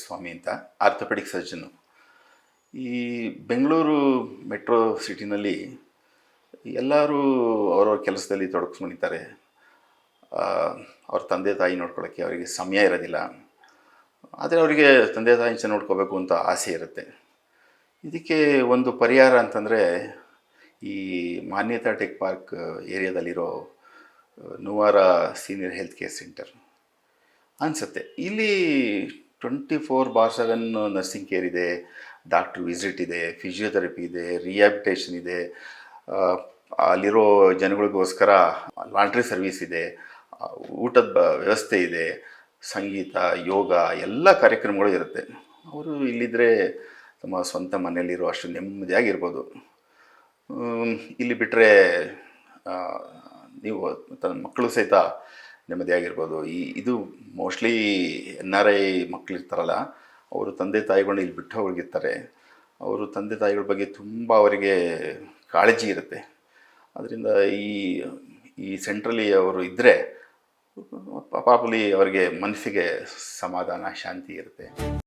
ಸ್ವಾಮಿ ಅಂತ orthopaedic surgeon. ಈ Bengaluru metro ಸಿಟಿನಲ್ಲಿ ಎಲ್ಲರೂ ಅವರವ್ರ ಕೆಲಸದಲ್ಲಿ ತೊಡಗಿಸ್ಕೊಂಡಿದ್ದಾರೆ. ಅವ್ರ ತಂದೆ ತಾಯಿ ನೋಡ್ಕೊಳ್ಳೋಕ್ಕೆ ಅವರಿಗೆ ಸಮಯ ಇರೋದಿಲ್ಲ. ಆದರೆ ಅವರಿಗೆ ತಂದೆ ತಾಯಿ ನೋಡ್ಕೋಬೇಕು ಅಂತ ಆಸೆ ಇರುತ್ತೆ. ಇದಕ್ಕೆ ಒಂದು ಪರಿಹಾರ ಅಂತಂದರೆ ಈ ಮಾನ್ಯತಾ ಟೆಕ್ ಪಾರ್ಕ್ ಏರಿಯಾದಲ್ಲಿರೋ ನುವಾರ ಸೀನಿಯರ್ ಹೆಲ್ತ್ ಕೇರ್ ಸೆಂಟರ್ ಅನಿಸುತ್ತೆ. ಇಲ್ಲಿ 24/7 ನರ್ಸಿಂಗ್ ಕೇರ್ ಇದೆ, ಡಾಕ್ಟ್ರ್ ವಿಸಿಟ್ ಇದೆ, ಫಿಸಿಯೋಥೆರಪಿ ಇದೆ, ರಿಹ್ಯಾಬಿಟೇಷನ್ ಇದೆ, ಅಲ್ಲಿರೋ ಜನಗಳಿಗೋಸ್ಕರ ಲಾಂಡ್ರಿ ಸರ್ವಿಸ್ ಇದೆ, ಊಟದ ವ್ಯವಸ್ಥೆ ಇದೆ, ಸಂಗೀತ, ಯೋಗ ಎಲ್ಲ ಕಾರ್ಯಕ್ರಮಗಳು ಇರುತ್ತೆ. ಅವರು ಇಲ್ಲಿದ್ದರೆ ತಮ್ಮ ಸ್ವಂತ ಮನೆಯಲ್ಲಿರೋ ಅಷ್ಟು ನೆಮ್ಮದಿಯಾಗಿರ್ಬೋದು. ಇಲ್ಲಿ ಬಿಟ್ಟರೆ ನೀವು ತನ್ನ ಮಕ್ಕಳು ಸಹಿತ ನೆಮ್ಮದಿಯಾಗಿರ್ಬೋದು. ಇದು ಮೋಸ್ಟ್ಲಿ NRI ಮಕ್ಕಳಿರ್ತಾರಲ್ಲ, ಅವರು ತಂದೆ ತಾಯಿಗಳನ್ನ ಇಲ್ಲಿ ಬಿಟ್ಟು ಹೋಗಿರ್ತಾರೆ. ಅವರು ತಂದೆ ತಾಯಿಗಳ ಬಗ್ಗೆ ತುಂಬ ಅವರಿಗೆ ಕಾಳಜಿ ಇರುತ್ತೆ. ಅದರಿಂದ ಈ ಸೆಂಟ್ರಲ್ಲಿ ಅವರು ಇದ್ದರೆ ಪಾಪಲಿ ಅವರಿಗೆ ಮನಸ್ಸಿಗೆ ಸಮಾಧಾನ, ಶಾಂತಿ ಇರುತ್ತೆ.